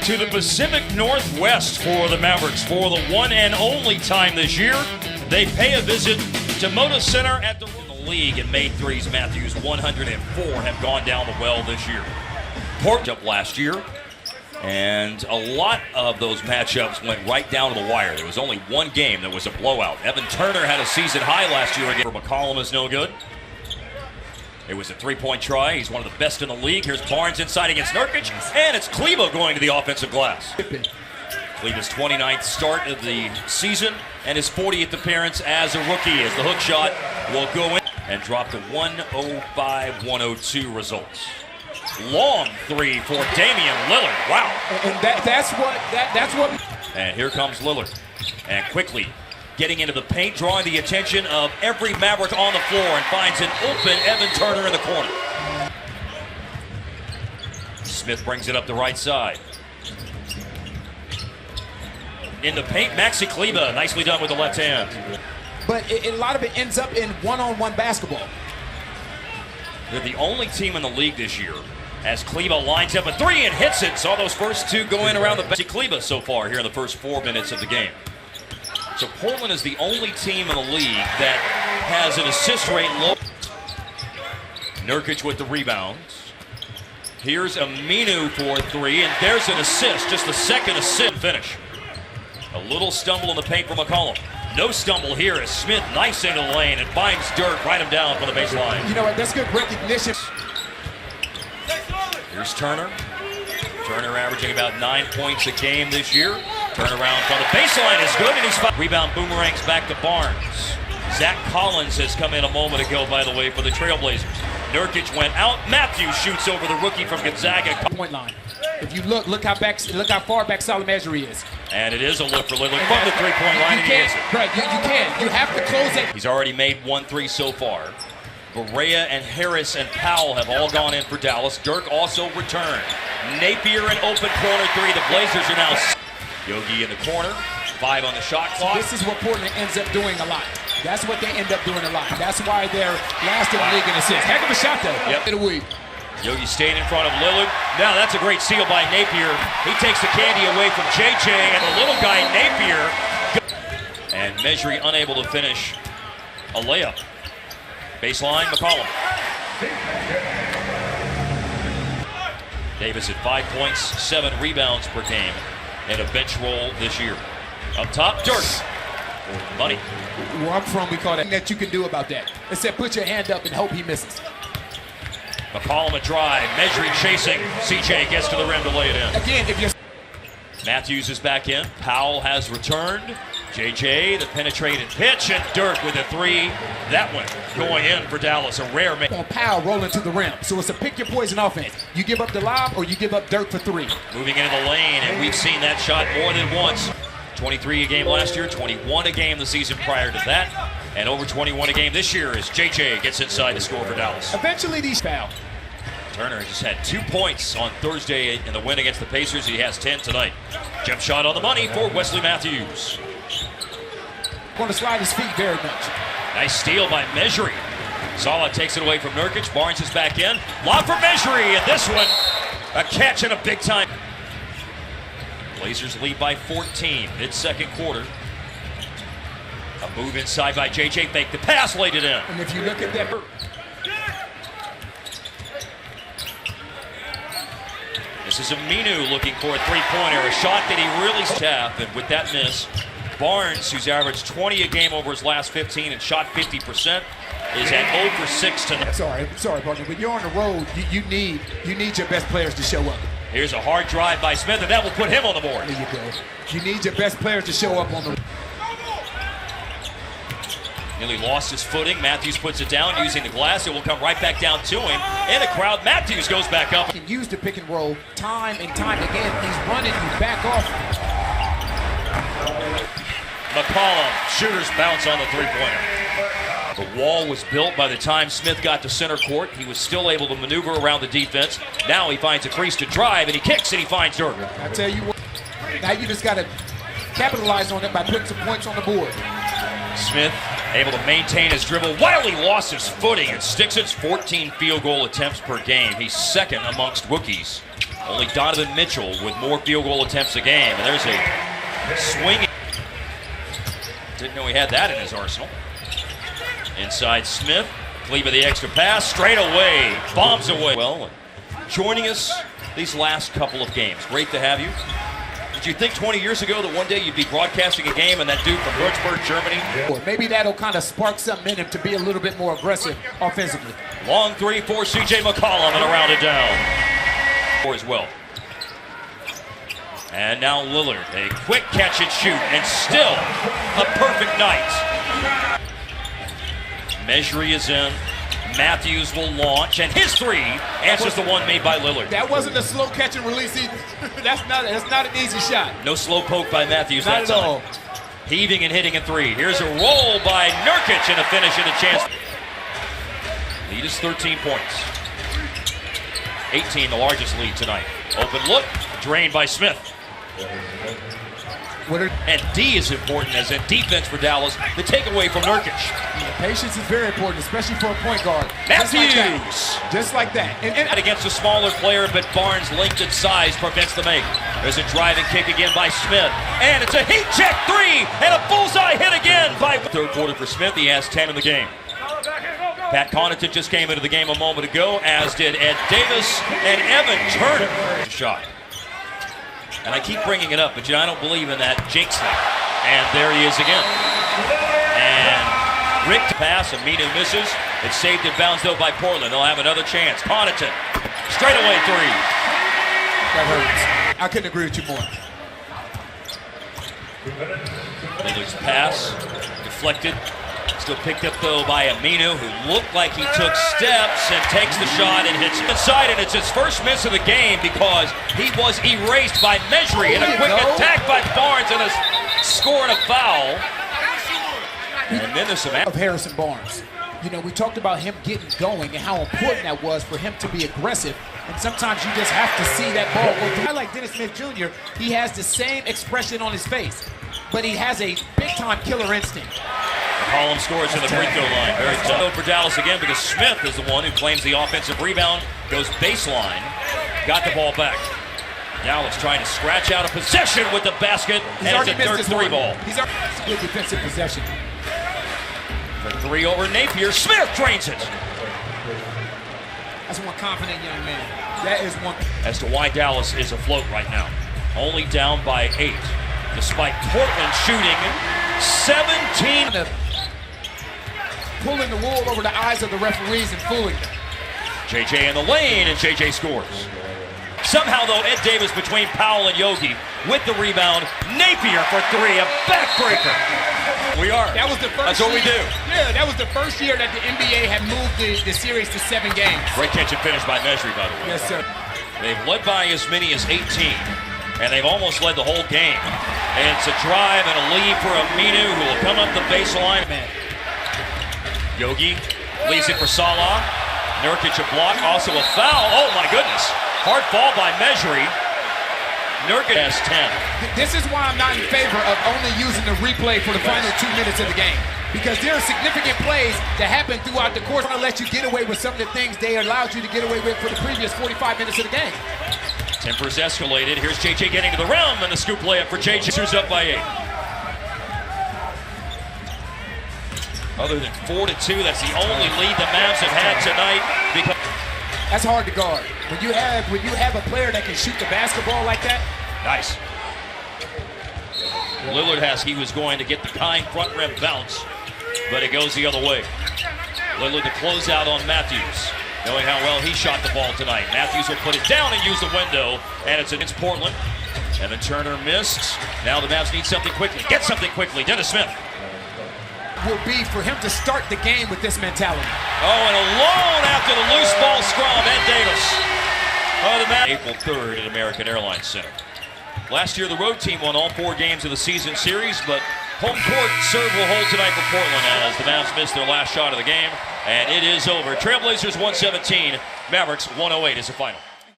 to the Pacific Northwest for the Mavericks for the one and only time this year. They pay a visit to Moda Center at the league and made threes. Matthews 104 have gone down the well this year. Port up last year, and a lot of those matchups went right down to the wire. There was only one game that was a blowout. Evan Turner had a season high last year again. McCollum is no good. It was a three-point try. He's one of the best in the league. Here's Barnes inside against Nurkic, and it's Kleber going to the offensive glass. Kleber's 29th start of the season and his 40th appearance as a rookie, as the hook shot will go in and drop to 105-102 results. Long three for Damian Lillard. Wow. And that's what. And here comes Lillard. And quickly getting into the paint, drawing the attention of every Maverick on the floor, and finds an open Evan Turner in the corner. Smith brings it up the right side. In the paint, Maxi Kleber, nicely done with the left hand. But a lot of it ends up in one-on-one basketball. They're the only team in the league this year as Kleber lines up a three and hits it. Saw those first two go in around the bench. Kleber so far here in the first 4 minutes of the game. So Portland is the only team in the league that has an assist rate low. Nurkic with the rebounds. Here's Aminu for three, and there's an assist, just the second assist finish. A little stumble in the paint for McCollum. No stumble here as Smith, nice into the lane, and finds Dirk, right him down from the baseline. You know what, that's good recognition. Here's Turner. Turner averaging about 9 points a game this year. Turnaround from the baseline is good, and he's rebound boomerangs back to Barnes. Zach Collins has come in a moment ago, by the way, for the Trailblazers. Nurkic went out. Matthews shoots over the rookie from Gonzaga. Point line. If you look how far back solid measure he is. And it is a look for Lillard from the three-point line, and he hits it. Right, you can. You have to close it. He's already made 1 3 so far. Berea and Harris and Powell have all gone in for Dallas. Dirk also returned. Napier in open corner three. The Blazers are now. Yogi in the corner. 5 on the shot clock. This is what Portland ends up doing a lot. That's what they end up doing a lot. That's why they're last in the league in assists. Heck of a shot, though. Yep. In a week. Yogi staying in front of Lillard. Now that's a great steal by Napier. He takes the candy away from JJ, and the little guy Napier. And Mejri unable to finish a layup. Baseline, McCollum. Davis at 5 points, 7 rebounds per game, and a bench roll this year. Up top, Dirk. Money. Where I'm from, we call that you can do about that. It said put your hand up and hope he misses. McCollum a drive, Mejri chasing. CJ gets to the rim to lay it in. Again, if you're... Matthews is back in. Powell has returned. JJ, the penetrated pitch, and Dirk with a three. That one going in for Dallas, a rare man. Powell rolling to the rim. So it's a pick your poison offense. You give up the lob or you give up Dirk for three. Moving into the lane, and we've seen that shot more than once. 23 a game last year, 21 a game the season prior to that, and over 21 a game this year as JJ gets inside to score for Dallas. Eventually these foul. Turner just had 2 points on Thursday in the win against the Pacers. He has 10 tonight. Jump shot on the money for Wesley Matthews. Going to slide his feet very much. Nice steal by Mejri. Sala takes it away from Nurkic. Barnes is back in. Lob for Mejri, and this one, a catch in a big time. Blazers lead by 14, mid-second quarter. A move inside by JJ, fake the pass, laid it in. And if you look at that... This is Aminu looking for a three-pointer, a shot that he really tap, and with that miss, Barnes, who's averaged 20 a game over his last 15 and shot 50%, is at 0 for 6 tonight. Sorry, partner. When you're on the road, you need your best players to show up. Here's a hard drive by Smith, and that will put him on the board. There you go. You need your best players to show up on the... Nearly lost his footing. Matthews puts it down using the glass. It will come right back down to him. In a crowd, Matthews goes back up. He can use the pick and roll time and time again. He's running, he's back off. McCollum, shooter's bounce on the three-pointer. The wall was built by the time Smith got to center court. He was still able to maneuver around the defense. Now he finds a crease to drive, and he kicks, and he finds Dirk. I tell you what, now you just got to capitalize on it by putting some points on the board. Smith able to maintain his dribble. Wiley lost his footing and sticks it. 14 field goal attempts per game. He's second amongst rookies Only Donovan Mitchell with more field goal attempts a game. And there's a swing. Didn't know he had that in his arsenal. Inside Smith. Cleaver the extra pass. Straight away. Bombs away. Well, joining us these last couple of games. Great to have you. Did you think 20 years ago that one day you'd be broadcasting a game and that dude from Würzburg, Germany? Or maybe that'll kind of spark something in him to be a little bit more aggressive offensively. Long three for C.J. McCollum and a rounded down. As well. And now Lillard, a quick catch and shoot, and still a perfect night. Measury is in. Matthews will launch, and his three answers the one made by Lillard. That wasn't a slow catch and release either. That's not an easy shot. No slow poke by Matthews not that time. All. Heaving and hitting a three. Here's a roll by Nurkic and a finish and a chance. Lead is 13 points. 18, the largest lead tonight. Open look, drained by Smith. And D is important as in defense for Dallas. The takeaway from Nurkic. Patience is very important, especially for a point guard. Matthews! Just like that. And against a smaller player, but Barnes' length and size prevents the make. There's a driving kick again by Smith. And it's a heat check three! And a bullseye hit again by... Third quarter for Smith, he has 10 in the game. Pat Connaughton just came into the game a moment ago, as did Ed Davis and Evan Turner. Shot. And I keep bringing it up, but I don't believe in that jinx thing. And there he is again. And Rick to pass, Aminu misses. It's saved in bounds, though, by Portland. They'll have another chance. Connaughton, straightaway three. That hurts. I couldn't agree with you more. Lillard's pass, deflected. Still picked up, though, by Aminu, who looked like he took steps and takes the shot and hits inside. And it's his first miss of the game because he was erased by Measury and a quick attack by Barnes and a score and a foul. And then there's some of Harrison Barnes. You know, we talked about him getting going and how important that was for him to be aggressive. And sometimes you just have to see that ball go through. I like Dennis Smith Jr., he has the same expression on his face, but he has a big-time killer instinct. McCollum scores to the free throw line. Very tough for Dallas again because Smith is the one who claims the offensive rebound, goes baseline, got the ball back. Dallas trying to scratch out a possession with the basket, and it's a third three ball. He's a good defensive possession. For three over Napier, Smith drains it. That's one confident young man. That is one. As to why Dallas is afloat right now. Only down by 8, despite Portland shooting 17. Pulling the wool over the eyes of the referees and fooling them. JJ in the lane, and JJ scores. Somehow, though, Ed Davis between Powell and Yogi with the rebound. Napier for three, a backbreaker. We are. That was the first That's what we do. Yeah, that was the first year that the NBA had moved the series to 7 games. Great catch and finish by Measury, by the way. Yes, sir. They've led by as many as 18, and they've almost led the whole game. And it's a drive and a lead for Aminu, who will come up the baseline. Man. Yogi leaves it for Salah. Nurkic a block, also a foul. Oh my goodness. Hard fall by Measury. Nurkic has 10. This is why I'm not in favor of only using the replay for the final 2 minutes of the game. Because there are significant plays that happen throughout the course. I want to let you get away with some of the things they allowed you to get away with for the previous 45 minutes of the game. Tempers escalated. Here's JJ getting to the rim, and the scoop layup for JJ. Sixers up by 8. Other than 4-2, that's the only lead the Mavs have had tonight. Because that's hard to guard. When you have a player that can shoot the basketball like that. Nice. Lillard he was going to get the kind front rim bounce, but it goes the other way. Lillard to close out on Matthews, knowing how well he shot the ball tonight. Matthews will put it down and use the window, and it's against Portland. Evan Turner missed. Now the Mavs need something quickly. Get something quickly. Dennis Smith. Will be for him to start the game with this mentality. Oh, and alone after the loose ball scrum, Ed Davis. Oh, the April 3rd at American Airlines Center. Last year, the road team won all 4 games of the season series, but home court serve will hold tonight for Portland as the Mavs missed their last shot of the game, and it is over. Trailblazers 117, Mavericks 108 is the final.